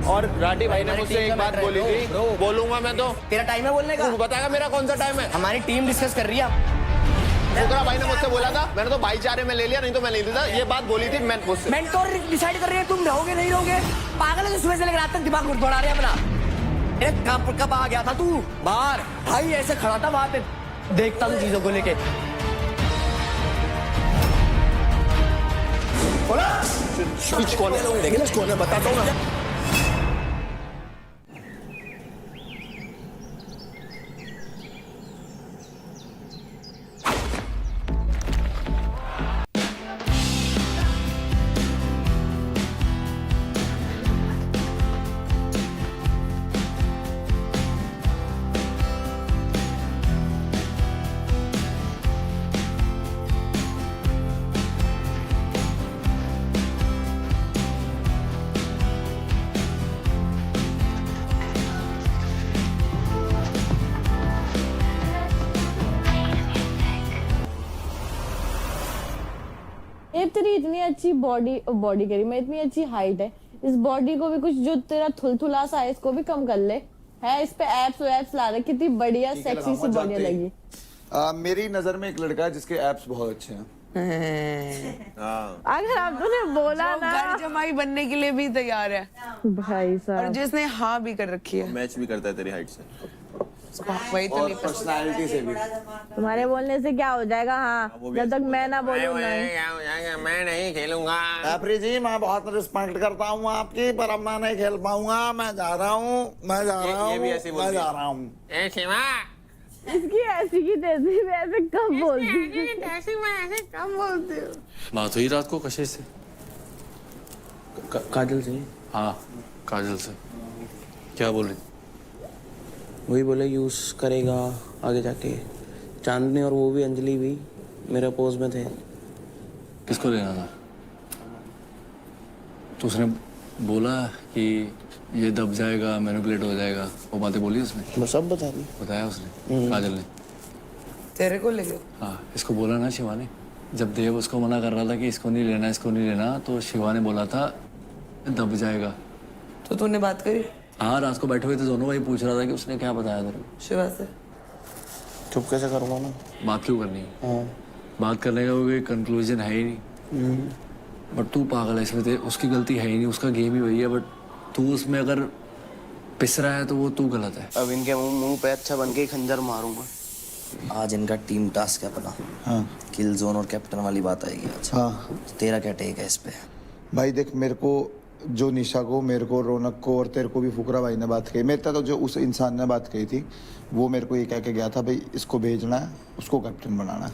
और राठी भाई ने मुझसे एक बात बोली थी, बोलूंगा मैं तो। तेरा टाइम है बोलने का? तू बताएगा मेरा कौन सा टाइम है? हमारी टीम डिस्कस कर रही है। फुकरा भाई ने मुझसे बोला था, मैंने तो भाईचारे में ले लिया, नहीं तो मैं नहीं देता। ये बात बोली थी मैं मुझसे। मेंटोर डिसाइड कर रही है तुम रहोगे नहीं रहोगे। पागल है, सुबह से लेकर रात तक दिमाग दौड़ा रहे अपना। कब आ गया था तू बाहर? भाई ऐसे खड़ा था वहां पे, देखता हूँ चीजों को लेके। कौन है बताता हूँ ना। ये तेरी इतनी अच्छी बॉडी करी मैं, इतनी अच्छी हाइट है, इस बॉडी को भी कुछ जो तेरा थुलथुला सा है इसको भी कम कर ले। है इस पे एप्स ला रहे, कितनी बढ़िया सेक्सी सी बॉडी लगी। मेरी नजर में एक लड़का है जिसके एप्स बहुत अच्छे हैं। अगर आप तूने बोला ना, घर जमाई बनने के लिए भी तैयार है भाई और साहब, जिसने हाँ भी कर रखी है। मैच भी करता है तेरी हाइट से। वही तो और नहीं पर्सनालिटी से भी। तुम्हारे बोलने से क्या हो जाएगा? हाँ, जब तक मैं ना बोलूँ नहीं। मैं नहीं खेलूंगा। रेफरी जी मैं बहुत रिस्पेक्ट करता हूँ आपकी, पर अब मैं नहीं खेल पाऊंगा। मैं जा रहा हूँ। ये भी ऐसे बोल मैं दिया। जा रहा हूँ। ए शिवा, इसकी ऐसी की तैसी मैं ऐसे कब बोलती हूँ? बात हुई रात को कशिश से? काजल से? हाँ, काजल से। क्या बोल रही? वही बोले यूज करेगा आगे जाके। चांदनी और वो भी अंजलि भी मेरे पोज में थे। किसको लेना था? तो उसने बोला कि ये दब जाएगा, मैनिपुलेट हो जाएगा, वो बातें बोली उसने? मैं सब बता दी। बताया उसने काजल ने? तेरे को ले लो। हाँ, इसको बोला ना शिवा ने। जब देव उसको मना कर रहा था कि इसको नहीं लेना, इसको नहीं लेना, तो शिवा ने बोला था दब जाएगा। तो तूने बात करी हाँ, रात को बैठे हुए थे दोनों, वही पूछ रहा था कि उसने क्या बताया तेरे को। शिवा से? चुप कैसे करूँगा ना? बात क्यों करनी है? हाँ। बात करने का कोई कंक्लूजन है ही नहीं। बट तू पागल है इसमें, उसकी गलती है ही नहीं, उसका गेम ही वही है। बट तू उसमें अगर पिस रहा है तो वो तू गलत है। अब इनके मुंह पे अच्छा बन के ही खंजर मारूंगा। आज इनका टीम टास्क है अपना। हाँ किल जोन और कैप्टन वाली बात आएगी आज। हाँ तेरा क्या टेक है इस पे? भाई देख, मेरे को जो निशा को, मेरे को रौनक को और तेरे को भी फुकरा भाई ने बात कही। मेरे तक तो जो उस इंसान ने बात कही थी वो मेरे को ये कह के गया था, भाई इसको भेजना है, उसको कैप्टन बनाना है।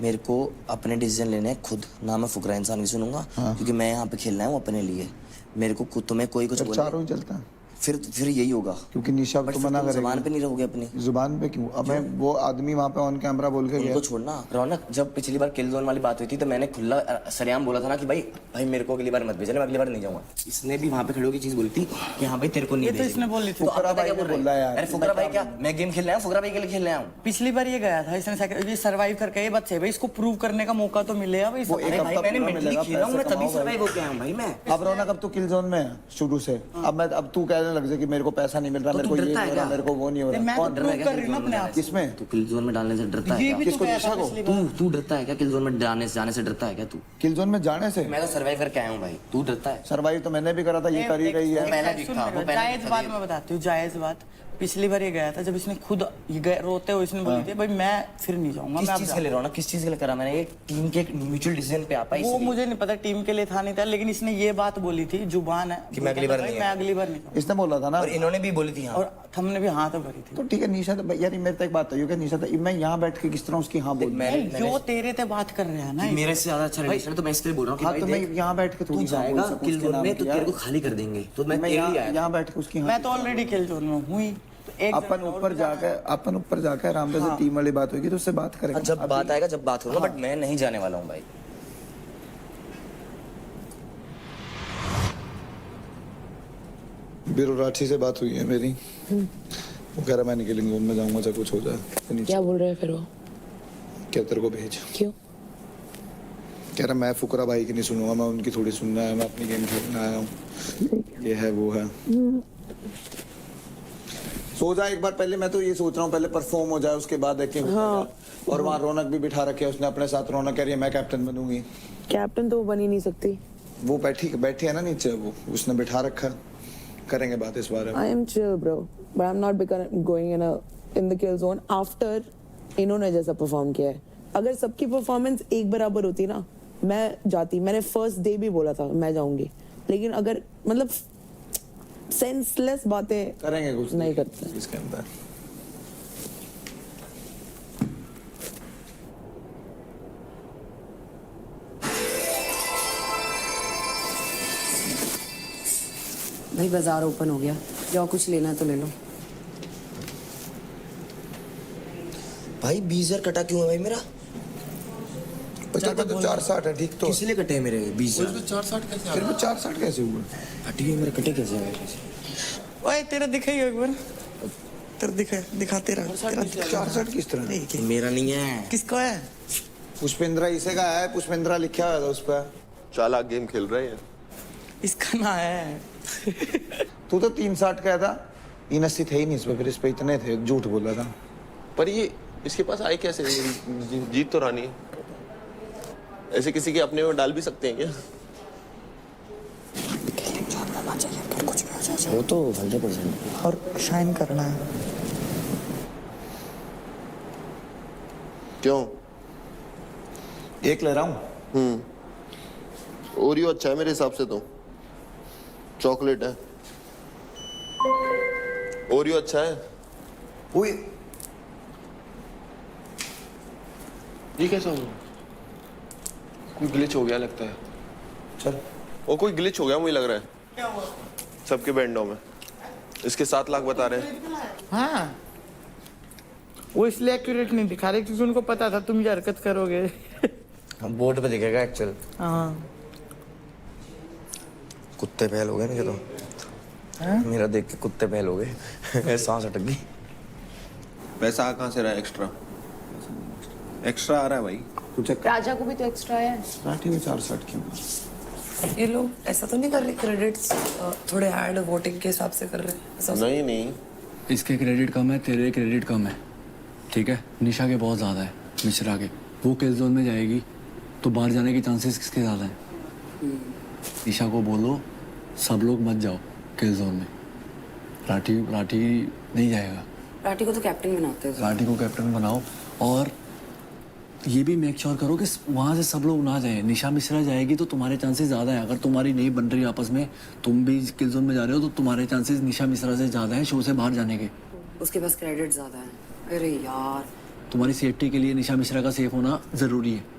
मेरे को अपने डिसीजन लेने हैं खुद, ना मैं फुकरा इंसान की सुनूंगा। क्योंकि मैं यहाँ पे खेलना है अपने लिए। मेरे को तुम्हें कोई कुछ बोले चारों ही चलता है, फिर यही होगा। क्योंकि निशा को तो मना करेगी। जुबान पे नहीं रहोगे अपनी? जुबान पे क्यों? अब मैं वो आदमी वहाँ पे ऑन कैमरा बोल के गया। उनको छोड़ना। रौनक, जब पिछली बार किल जोन वाली बात हुई थी तो मैंने खुला सरेआम बोला था ना कि भाई मेरे को अगली बार मत भेजना, मैं अगली बार नहीं जाऊंगा। इसने भी वहाँ पे खड़े होकर चीज बोली थी कि हाँ भाई तेरे को नहीं ये तो इसने बोली थी। फुकरा भाई को बोल रहा है यार। अरे फुकरा भाई क्या, मैं गेम खेल रहा हूँ, फुकरा भाई के लिए खेल रहा हूँ। पिछली बार ये गया था, इसने सर्वाइव करके ये बात से भाई इसको प्रूव करने का मौका तो मिलेगा भाई। वो एक हफ्ता मैंने पूरा मेंटली मिलेगा, खेला हूँ, मैं पैसे तभी कमाओ सर्वाइव होके आया हूँ भाई मैं। अब रौनक, अब तू किल जोन में है शुरू से। अब तू कहने लग जाए कि मेरे को पैसा नहीं मिल रहा, मेरे को ये नहीं हो रहा, मेरे को वो नहीं हो रहा। मैं कौन तो प्रूव कर रही हूँ ना अपने आप। किसमें? तू किल जोन में डालने से डरता है ये क्या? भी तो किसको? गया निशा था को? पिछली बार। तू डरता है क्या किल जोन में जाने से डरता है क्या तू? किल जोन में जाने से? मैं तो सर्वाइव करके आया हूँ भाई, तू डरता है? सर्वाइव तो मैंने भी करा था, ये कर ही रही है। पहला दिखा, वो पहला जायज दिखा बात दिया। मैं बताती हूँ, जायज बात। पिछली बार ये गया था जब इसने खुद रोते हुए इसने बोली थी भाई मैं फिर नहीं जाऊंगा। किस मैं चीज के लिए रहा? किस चीज के लिए करा मैंने? ये टीम के म्यूचुअल डिसीजन पे आता है। वो मुझे नहीं पता टीम के लिए था नहीं था, लेकिन इसने ये बात बोली थी, जुबान है कि मैं अगली बार नहीं मैं अगली बार नहीं जाऊंगा। इसने बोला था ना, और इन्होंने भी बोली थी हाँ। और हमने भी हाँ तो भरी थी। तो ठीक है निशा, तो यार मेरे तक बात है कि निशा, मैं यहाँ बैठ के किस तरह उसकी हाँ बोल? जो तेरे ते बात कर रहे हैं ना, मेरे से ज्यादा अच्छा रिलेशन है तो मैं इसके लिए बोल रहा हूँ कि हाँ, भाई तो मैं देख, यहाँ बैठ के तू थोड़ी हाँ बोल जाएगा सकूं किल उसके जोन नाम में तो की तेरे यार। को खाली कर देंगे। तो मैं मैं तेरे लिए आया यहाँ बैठ के उसकी हाँ। मैं तो ऑलरेडी किल जोन में हूँ ही। अपन ऊपर जाकर आराम से टीम वाली बात होगी तो उससे बात करेंगे। जब बात आएगा जब बात होगा, बट मैं नहीं जाने वाला हूँ भाई। बीरो राठी से बात हुई है मेरी, वो कह रहा मैं निकलेंगे जोन में जाऊंगा चाहे कुछ हो जाए। क्या बोल रहे हैं फिर वो? क्या तेरे को भेज? क्यों? कह रहा मैं फुकरा भाई की नहीं सुनूंगा, मैं उनकी थोड़ी सुनना है, मैं अपनी गेम खेलने आया हूँ, ये है वो है। सो जा एक बार, पहले मैं तो ये सोच रहा हूँ पहले परफॉर्म हो जाए उसके बाद देखें। हाँ। और वहाँ रौनक भी बिठा रखे उसने अपने साथ, रौनक कह रही है मैं कैप्टन बनूंगी। कैप्टन तो वो बन ही नहीं सकती। वो बैठी है ना नीचे, वो उसने बिठा रखा, करेंगे बात इस बारे में। I am chill bro, but I am not going in the kill zone after इन्होंने जैसा परफॉर्म किया है। अगर सबकी परफॉर्मेंस एक बराबर होती ना, मैं जाती। मैंने फर्स्ट डे भी बोला था मैं जाऊंगी, लेकिन अगर मतलब सेंसलेस बातें करेंगे कुछ नहीं करते इसके अंदर। भाई बाजार ओपन हो गया, जाओ कुछ लेना है तो ले लो। भाई 20,000 कटा क्यों है भाई मेरा? 50 का तो 460 है, ठीक तो किस लिए कटे हैं मेरे 20,000? 460 कैसे फिर भी 460 कैसे हुआ? हटिए, मेरे कटे कैसे हैं? ओए तेरा दिखाइए एक बार, तेरा दिखा तेरा 460 किस तरह? मेरा नहीं है। किसका है? पुष्पेंद्रा इसे का है, पुष्पेंद्रा लिखा हुआ था उस पर। चालाक गेम खेल रहे हैं। इसका ना है। तू तो 360 का था, 79 थे ही नहीं इसमें, फिर इस पे इतने थे, झूठ बोला था। पर ये इसके पास आए कैसे? जीत तो रानी है, ऐसे किसी के अपने में डाल भी सकते हैं क्या? वो तो 100% और शाइन करना है। क्यों? एक ले रहा हूँ। ओरियो अच्छा है मेरे हिसाब से, तो चॉकलेट है। ओरियो अच्छा है। ओए ये कैसा हो गया? कोई ग्लिच हो गया लगता है। चल, वो कोई ग्लिच हो गया मुझे लग रहा है। क्या हुआ? सबके बैंडों में इसके 7 लाख बता रहे हैं। हाँ, वो इसलिए एक्यूरेट नहीं दिखा रहे क्योंकि उनको पता था तुम ये हरकत करोगे। बोर्ड पे दिखेगा एक्चुअल। हाँ, कुत्ते पहल हो गए ना, तो मेरा देख के कुत्ते पहल हो गए। सांस अटक गई। पैसा कहाँ से रहा है? एक्स्ट्रा आ रहा है भाई। कुछ राजा को भी तो एक्स्ट्रा है। 460 क्यों? ये लोग ऐसा तो नहीं कर रहे, क्रेडिट्स थोड़े ऐड वोटिंग के हिसाब से कर रहे हैं ऐसा? नहीं इसके क्रेडिट कम है, तेरे क्रेडिट कम है, ठीक है। निशा के बहुत ज़्यादा है, मिश्रा के। वो किल जोन में जाएगी तो बाहर जाने के चांसेस किसके ज़्यादा हैं? निशा को बोलो सब लोग मत जाओ किल जोन में। राठी नहीं जाएगा। राठी को तो कैप्टन बनाते हैं। राठी को कैप्टन बनाओ, और ये भी मेक श्योर करो कि वहाँ से सब लोग ना जाए। निशा मिश्रा जाएगी तो तुम्हारे चांसेस ज़्यादा है। अगर तुम्हारी नहीं बन रही आपस में, तुम भी किल जोन में जा रहे हो, तो तुम्हारे चांसेस निशा मिश्रा से ज़्यादा है शो से बाहर जाने के। उसके पास क्रेडिट ज्यादा है। अरे यार, तुम्हारी सेफ्टी के लिए निशा मिश्रा का सेफ होना ज़रूरी है।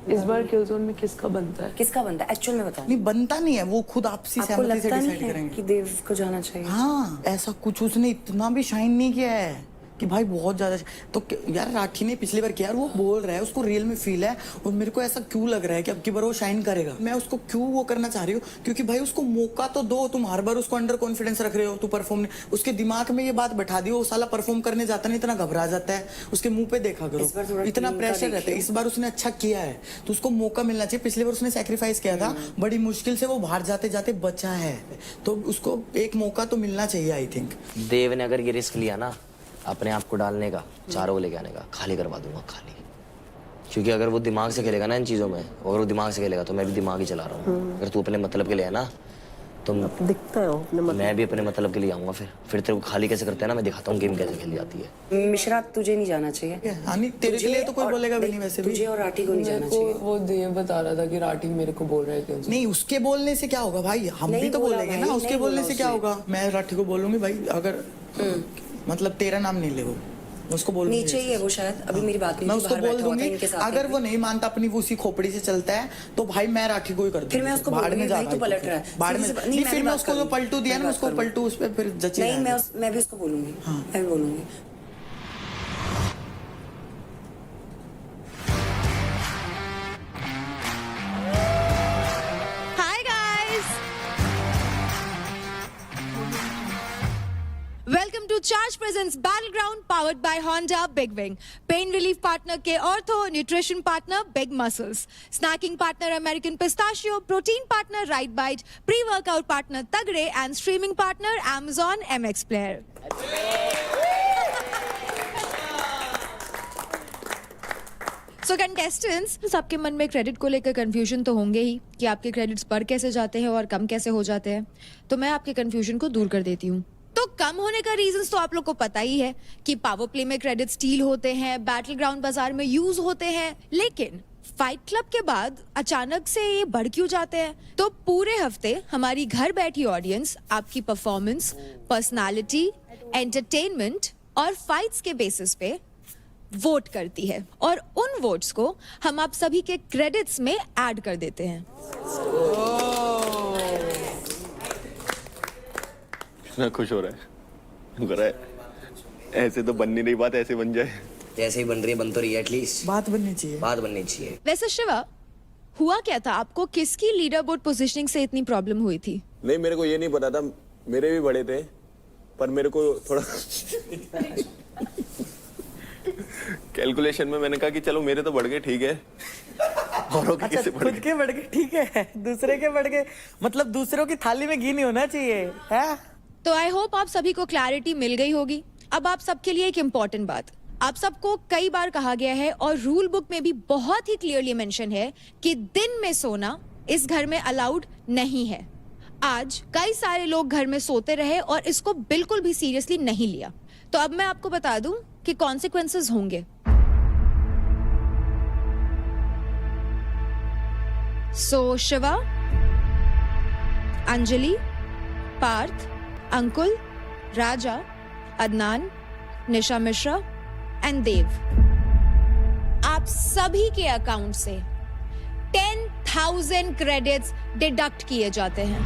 इस बार किल जोन में किसका बनता है? किसका बनता है एक्चुअल में बताओ। नहीं बनता नहीं है, वो खुद आपसी आपको सहमति से लगता नहीं डिसाइड है करेंगे। कि देव को जाना चाहिए? हाँ, ऐसा कुछ उसने इतना भी शाइन नहीं किया है कि भाई बहुत ज्यादा। तो यार राठी ने पिछली बार किया, यार वो बोल रहा है, उसको रियल में फील है, और मेरे को ऐसा क्यों लग रहा है कि अब की बार वो शाइन करेगा। मैं उसको क्यों वो करना चाह रही हूँ, क्योंकि भाई उसको मौका तो दो। तुम हर बार उसको अंडर कॉन्फिडेंस रख रहे हो, तू परफॉर्म नहीं। उसके दिमाग में ये बात बैठा दी, वो साला परफॉर्म करने जाता नहीं, इतना घबरा जाता है। उसके मुंह पे देखा करो, इतना प्रेशर रहता है। इस बार उसने अच्छा किया है तो उसको मौका मिलना चाहिए। पिछली बार उसने सैक्रिफाइस किया था, बड़ी मुश्किल से वो बाहर जाते जाते बचा है, तो उसको एक मौका तो मिलना चाहिए आई थिंक। देव ने अगर ये रिस्क लिया ना अपने आप को डालने का, चारों को लेके आने का, खाली करवा दूंगा खाली। क्योंकि अगर वो दिमाग से खेलेगा ना इन चीजों में, और वो दिमाग से खेलेगा तो मैं भी दिमाग ही चला रहा हूँ। अगर तू अपने मतलब के लिए है ना, तो दिखता है अपने मतलब। मैं भी अपने मतलब के लिए आऊंगा। फिर तेरे को खाली कैसे करते हैं ना, मैं दिखाता हूँ गेम कैसे खेली जाती है। मिश्रा तुझे नहीं जाना चाहिए। हाँ नहीं, तेरे के लिए तो कोई बोलेगा भी नहीं वैसे भी। तुझे और राठी को नहीं जाना चाहिए। वो देव बता रहा था कि राठी मेरे को बोल रहे थे। नहीं, उसके बोलने से क्या होगा भाई, हम भी तो बोलेंगे ना। उसके बोलने से क्या होगा, मैं राठी को बोलूंगी भाई, अगर मतलब तेरा नाम नहीं ले, वो उसको बोल नीचे ही है वो शायद, अभी मेरी बात नहीं मैं थी, उसको बाहर बोल बैठा हुआ था दूंगी। इनके साथ। अगर वो नहीं मानता, अपनी वो उसी खोपड़ी से चलता है, तो भाई मैं राठी को ही कर दूंगी। फिर मैं उसको बाहर में बोलूंगी, जा भाई तू पलट रहा है। बाहर में नहीं, नहीं, फिर मैं बात उसको जो करूंगी। पलटू दिया ना, मैं उसको बात पलटू उस पर फिर जचे। नहीं, मैं भी उसको बोलूंगी। मैं भी बोलूंगी। Hi guys! Welcome to charge presents battleground powered by Honda Big Wing, pain relief partner K Ortho, nutrition partner Big Muscles, snacking partner American pistachio, protein partner Right Bite, pre workout partner Tagde and streaming partner Amazon MX player. So contestants, आपके मन में credit को लेकर confusion तो होंगे ही कि आपके credits बढ़ कैसे जाते हैं और कम कैसे हो जाते हैं, तो मैं आपके कंफ्यूजन को दूर कर देती हूँ। तो कम होने का रीजंस तो आप लोग को पता ही है कि पावर प्ले में क्रेडिट स्टील होते हैं, बैटल ग्राउंड बाजार में यूज होते हैं, लेकिन फाइट क्लब के बाद अचानक से ये बढ़ क्यों जाते हैं? तो पूरे हफ्ते हमारी घर बैठी ऑडियंस आपकी परफॉर्मेंस, पर्सनालिटी, एंटरटेनमेंट और फाइट्स के बेसिस पे वोट करती है और उन वोट्स को हम आप सभी के क्रेडिट्स में ऐड कर देते हैं। कितना खुश हो रहा है, लग रहा है ऐसे तो बन नहीं रही बात, ऐसे बन जाए। जैसे ही बन रही है, बन तो रही है, एटलीस्ट बात बननी चाहिए। बात बननी चाहिए। वैसे शिवा, हुआ क्या था? आपको किसकी लीडर बोर्ड पोजीशनिंग से इतनी प्रॉब्लम हुई थी? नहीं, मेरे को ये नहीं पता था, मेरे भी बड़े थे, पर मेरे को थोड़ा कैलकुलेशन में मैंने कहा कि चलो मेरे तो बढ़ गए, ठीक है, औरों के कैसे बढ़ खुद गए? के बढ़ गए ठीक है, दूसरे के बढ़ गए, मतलब दूसरों की थाली में घी नहीं होना चाहिए है? तो आई होप आप सभी को क्लैरिटी मिल गई होगी। अब आप सबके लिए एक इम्पॉर्टेंट बात, आप सबको कई बार कहा गया है और रूल बुक में भी बहुत ही क्लियरली मेंशन है कि दिन में सोना इस घर में अलाउड नहीं है। आज कई सारे लोग घर में सोते रहे और इसको बिल्कुल भी सीरियसली नहीं लिया, तो अब मैं आपको बता दूं कि कॉन्सिक्वेंसेस होंगे। सो शिवा, अंजलि, पार्थ, अंकुल, राजा, अदनान, निशा मिश्रा एंड देव, आप सभी के अकाउंट से 10,000 क्रेडिट्स डिडक्ट किए जाते हैं।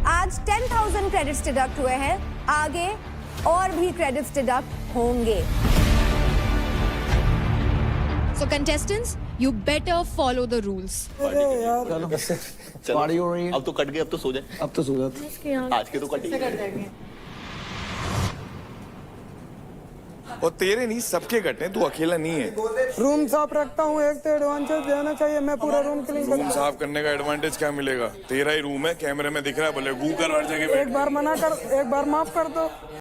आज 10,000 क्रेडिट्स डिडक्ट हुए हैं, आगे और भी क्रेडिट्स डिडक्ट होंगे। So contestants, you better follow the rules. Party हो रही है, अब तो कट गए, अब तो सो जाए, अब तो सो जाते। आज के तो कट ही गए। और तेरे नहीं, सबके कटे, तू अकेला नहीं है। रूम साफ रखता हूँ, एक तो एडवांटेज देना चाहिए, मैं पूरा रूम क्लीन रूम करता साफ करने का एडवांटेज क्या मिलेगा? तेरा ही रूम है, कैमरे में दिख रहा है, बोले गू कर हर जगह पे। एक बार मना कर, एक बार माफ कर दो।